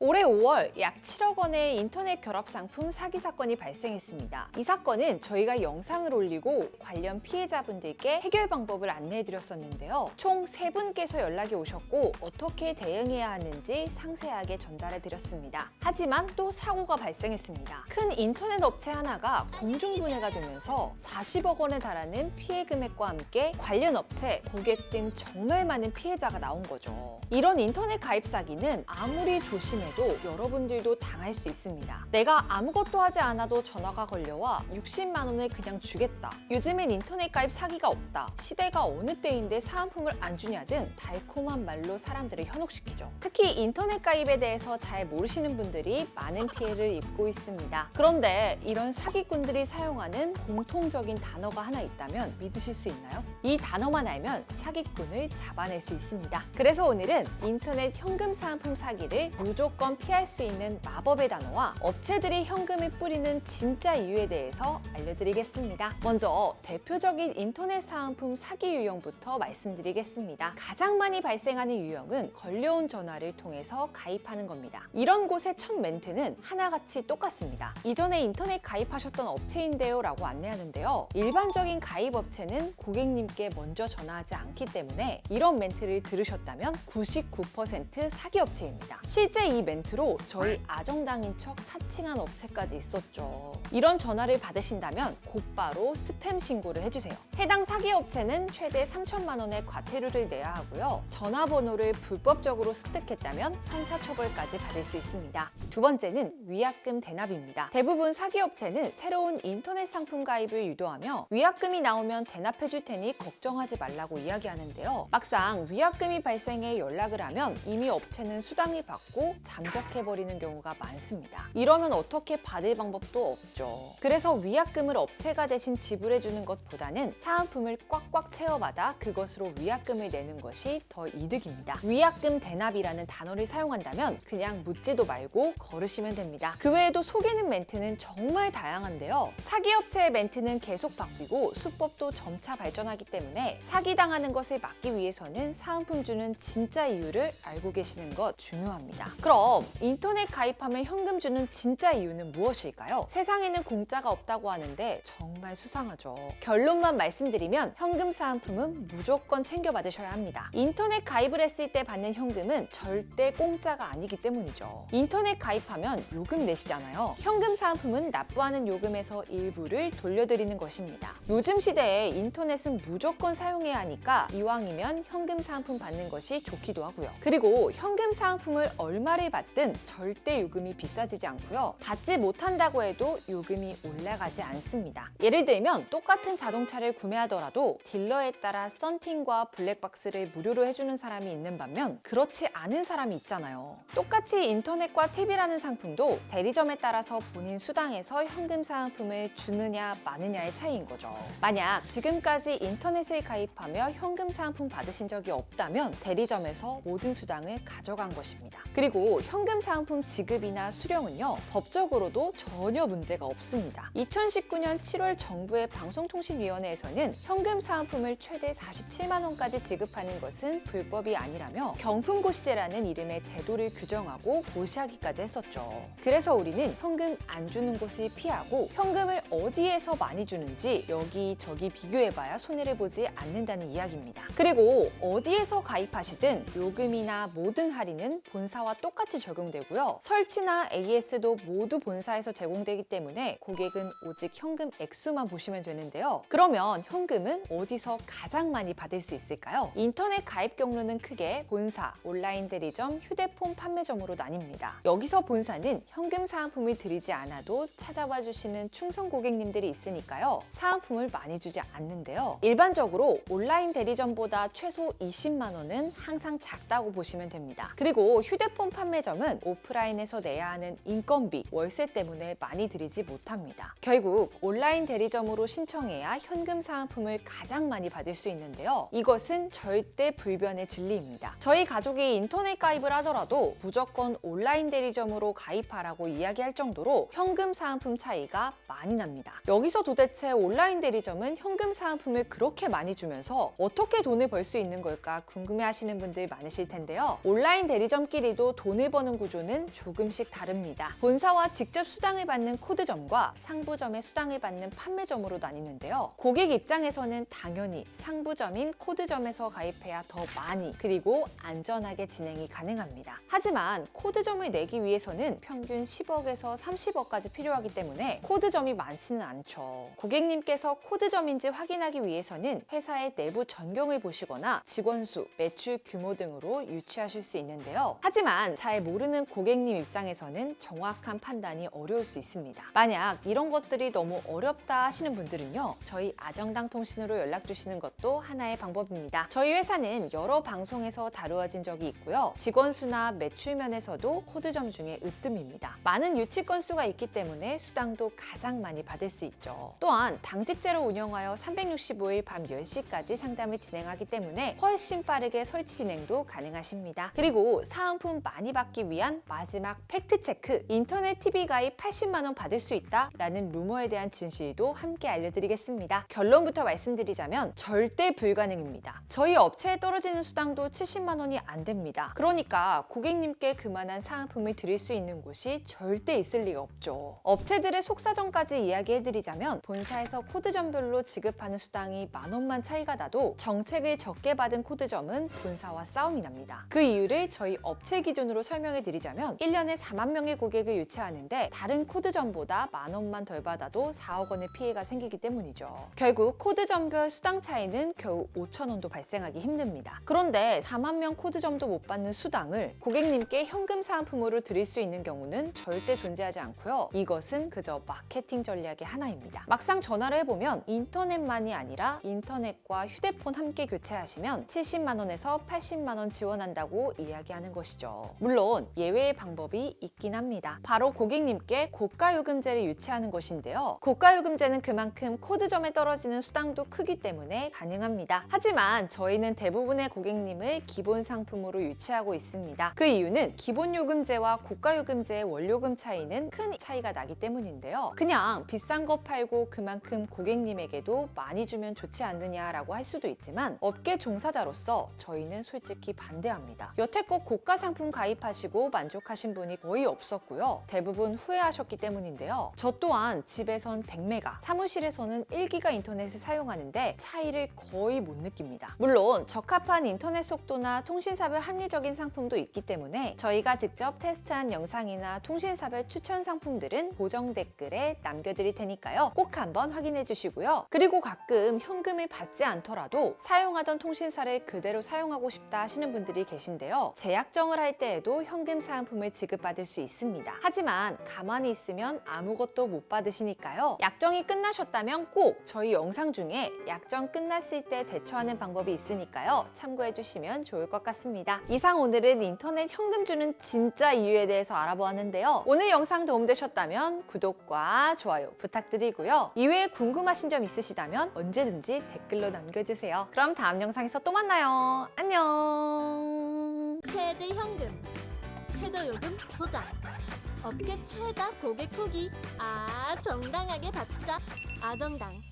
올해 5월 약 7억 원의 인터넷 결합 상품 사기 사건이 발생했습니다. 이 사건은 저희가 영상을 올리고 관련 피해자분들께 해결 방법을 안내해드렸었는데요. 총 3분께서 연락이 오셨고 어떻게 대응해야 하는지 상세하게 전달해드렸습니다. 하지만 또 사고가 발생했습니다. 큰 인터넷 업체 하나가 공중분해가 되면서 40억 원에 달하는 피해 금액과 함께 관련 업체, 고객 등 정말 많은 피해자가 나온 거죠. 이런 인터넷 가입 사기는 아무리 조심해도 여러분들도 당할 수 있습니다. 내가 아무것도 하지 않아도 전화가 걸려와 60만 원을 그냥 주겠다. 요즘엔 인터넷 가입 사기가 없다. 시대가 어느 때인데 사은품을 안 주냐 등 달콤한 말로 사람들을 현혹시키죠. 특히 인터넷 가입에 대해서 잘 모르시는 분들이 많은 피해를 입고 있습니다. 그런데 이런 사기꾼들이 사용하는 공통적인 단어가 하나 있다면 믿으실 수 있나요? 이 단어만 알면 사기꾼을 잡아낼 수 있습니다. 그래서 오늘은 인터넷 현금 사은품 사기를 무조건 피할 수 있는 마법의 단어와 업체들이 현금을 뿌리는 진짜 이유에 대해서 알려드리겠습니다. 먼저 대표적인 인터넷 사은품 사기 유형부터 말씀드리겠습니다. 가장 많이 발생하는 유형은 걸려온 전화를 통해서 가입하는 겁니다. 이런 곳의 첫 멘트는 하나같이 똑같습니다. 이전에 인터넷 가입하셨던 업체인데요 라고 안내하는데요. 일반적인 가입 업체는 고객님께 먼저 전화하지 않기 때문에 이런 멘트를 들으셨다면 99% 사기 업체입니다. 실제 이 멘트로 저희 아정당인 척 사칭한 업체까지 있었죠. 이런 전화를 받으신다면 곧바로 스팸 신고를 해주세요. 해당 사기 업체는 최대 3천만 원의 과태료를 내야 하고요. 전화번호를 불법적으로 습득했다면 형사처벌까지 받을 수 있습니다. 두 번째는 위약금 대납입니다. 대부분 사기 업체는 새로운 인터넷 상품 가입을 유도하며 위약금이 나오면 대납해줄 테니 걱정하지 말라고 이야기하는데요. 막상 위약금이 발생해 연락을 하면 이미 업체는 수당을 받고 잠적해버리는 경우가 많습니다. 이러면 어떻게 받을 방법도 없죠. 그래서 위약금을 업체가 대신 지불해주는 것보다는 사은품을 꽉꽉 채워받아 그것으로 위약금을 내는 것이 더 이득입니다. 위약금 대납이라는 단어를 사용한다면 그냥 묻지도 말고 걸으시면 됩니다. 그 외에도 속이는 멘트는 정말 다양한데요. 사기업체의 멘트는 계속 바뀌고 수법도 점차 발전하기 때문에 사기당하는 것을 막기 위해서는 사은품 주는 진짜 이유를 알고 계시는 것 중요합니다. 그럼 인터넷 가입하면 현금 주는 진짜 이유는 무엇일까요? 세상에는 공짜가 없다고 하는데 정말 수상하죠. 결론만 말씀드리면 현금 사은품은 무조건 챙겨받으셔야 합니다. 인터넷 가입을 했을 때 받는 현금은 절대 공짜가 아니기 때문이죠. 인터넷 가입하면 요금 내시잖아요. 현금 사은품은 납부하는 요금에서 일부를 돌려드리는 것입니다. 요즘 시대에 인터넷은 무조건 사용해야 하니까 이왕이면 현금 사은품 받는 것이 좋기도 하고요. 그리고 현금 사은품을 얼마를 받든 절대 요금이 비싸지지 않고요. 받지 못한다고 해도 요금이 올라가지 않습니다. 예를 들면 똑같은 자동차를 구매하더라도 딜러에 따라 썬팅과 블랙박스를 무료로 해주는 사람이 있는 반면 그렇지 않은 사람이 있잖아요. 똑같이 인터넷과 TV라는 상품도 대리점에 따라서 본인 수당에서 현금 사은품을 주느냐 마느냐의 차이인 거죠. 만약 지금까지 인터넷을 가입하며 현금 사은품 받으신 적이 없다면 대리점에서 모든 수당을 가져간 것입니다. 그리고 현금 사은품 지급이나 수령은요, 법적으로도 전혀 문제가 없습니다. 2019년 7월 정부의 방송통신위원회에서는 현금 사은품을 최대 47만 원까지 지급하는 것은 불법이 아니라며 경품고시제라는 이름의 제도를 규정하고 고시하기까지 했었죠. 그래서 우리는 현금 안 주는 곳을 피하고 현금을 어디에서 많이 주는지 여기저기 비교해봐야 손해를 보지 않는다는 이야기입니다. 그리고 어디에서 가입하시든 요금이나 모든 할인은 본사와 똑같이 적용되고요. 설치나 AS도 모두 본사에서 제공되기 때문에 고객은 오직 현금 액수만 보시면 되는데요. 그러면 현금은 어디서 가장 많이 받을 수 있을까요? 인터넷 가입 경로는 크게 본사, 온라인 대리점, 휴대폰 판매점으로 나뉩니다. 여기서 본사는 현금 사은품을 드리지 않아도 찾아와 주시는 충성 고객님들이 있으니까요. 사은품을 많이 주지 않는데요. 일반적으로 온라인 대리점보다 최소 20만 원은 항상 작다고 보시면 됩니다. 그리고 휴대폰 판매점은 오프라인에서 내야 하는 인건비, 월세 때문에 많이 드리지 못합니다. 결국 온라인 대리점으로 신청해야 현금 사은품을 가장 많이 받을 수 있는데요. 이것은 절대 불변의 진리입니다. 저희 가족이 인터넷 가입을 하더라도 무조건 온라인 대리점으로 가입하라고 이야기할 정도로 현금 사은품 차이가 많이 납니다. 여기서 도대체 온라인 대리점은 현금 사은품을 그렇게 많이 주면서 어떻게 돈을 벌 수 있는 걸까 궁금해 하시는 분들 많으실 텐데요. 온라인 대리점끼리도 돈을 버는 구조는 조금씩 다릅니다. 본사와 직접 수당을 받는 코드점과 상부점의 수당을 받는 판매점으로 나뉘는데요. 고객 입장에서는 당연히 상부점인 코드점에서 가입해야 더 많이 그리고 안전하게 진행이 가능합니다. 하지만 코드점을 내기 위해서는 평균 10억에서 30억까지 필요하기 때문에 코드점이 많지는 않죠. 고객님께서 코드점인지 확인하기 위해서는 회사의 내부 전경을 보시거나 직원 수, 매출 규모 등으로 유추하실 수 있는데요. 하지만 잘 모르는 고객님 입장에서는 정확한 판단이 어려울 수 있습니다. 만약 이런 것들이 너무 어렵다 하시는 분들은요, 저희 아정당 통신으로 연락 주시는 것도 하나의 방법입니다. 저희 회사는 여러 방송에서 다루어진 적이 있고요. 직원 수나 매출 면에서도 코드점 중에 으뜸입니다. 많은 유치 건수가 있기 때문에 수당도 가장 많이 받을 수 있죠. 또한 당직제로 운영하여 365일 밤 10시까지 상담을 진행하기 때문에 훨씬 빠르게 설치 진행도 가능하십니다. 그리고 사은품 많이 받기 위한 마지막 팩트체크, 인터넷 TV 가입 80만 원 받을 수 있다 라는 루머에 대한 진실도 함께 알려드리겠습니다. 결론부터 말씀드리자면 절대 불가능입니다. 저희 업체에 떨어지는 수당도 70만 원이 안 됩니다. 그러니까 고객님께 그만한 사은품을 드릴 수 있는 곳이 절대 있을 리가 없죠. 업체들의 속사정까지 이야기해드리자면 본사에서 코드점별로 지급하는 수당이 10,000원만 차이가 나도 정책을 적게 받은 코드점은 본사와 싸움이 납니다. 그 이유를 저희 업체 기준으로 설명해드리자면 1년에 4만 명의 고객을 유치하는데 다른 코드점보다 10,000원만 덜 받아도 4억 원의 피해가 생기기 때문이죠. 결국 코드점별 수당 차이는 겨우 5,000원도 발생하기 힘듭니다. 그런데 4만 명 코드점도 못 받는 수당을 고객님께 현금 사은품으로 드릴 수 있는 경우는 절대 존재하지 않고요. 이것은 그저 마케팅 전략의 하나입니다. 막상 전화를 해보면 인터넷만이 아니라 인터넷과 휴대폰 함께 교체하시면 70만 원에서 80만 원 지원한다고 이야기하는 것이죠. 물론 예외의 방법이 있긴 합니다. 바로 고객님께 고가요금제를 유치하는 것인데요. 고가요금제는 그만큼 코드점에 떨어지는 수당도 크기 때문에 가능합니다. 하지만 저희는 대부분의 고객님을 기본 상품으로 유치하고 있습니다. 그 이유는 기본 요금제와 고가요금제의 원료금 차이는 큰 차이가 나기 때문인데요. 그냥 비싼 거 팔고 그만큼 고객님에게도 많이 주면 좋지 않느냐라고 할 수도 있지만 업계 종사자로서 저희는 솔직히 반대합니다. 여태껏 고가 상품 가입하시고 만족하신 분이 거의 없었고요. 대부분 후회하셨기 때문인데요. 저 또한 집에선 100메가, 사무실에서는 1기가 인터넷을 사용하는데 차이를 거의 못 느낍니다. 물론 적합한 인터넷 속도나 통신사별 합리적인 상품도 있기 때문에 저희가 직접 테스트한 영상이나 통신사별 추천 상품들은 고정 댓글에 남겨드릴 테니까요. 꼭 한번 확인해 주시고요. 그리고 가끔 현금을 받지 않더라도 사용하던 통신사를 그대로 사용하고 싶다 하시는 분들이 계신데요. 재약정을 할 때에도 현금 사은품을 지급받을 수 있습니다. 하지만 가만히 있으면 아무것도 못 받으시니까요. 약정이 끝나셨다면 꼭 저희 영상 중에 약정 끝났을 때 대처하는 방법이 있으니까요. 참고해 주시면 좋을 것 같습니다. 이상 오늘은 인터넷 현금 주는 진짜 이유에 대해서 알아보았는데요. 오늘 영상 도움되셨다면 구독과 좋아요 부탁드리고요. 이외에 궁금하신 점 있으시다면 언제든지 댓글로 남겨주세요. 그럼 다음 영상에서 또 만나요. 안녕. 최대 현금, 최저 요금 보장, 업계 최다 고객 후기. 정당하게 받자. 아정당.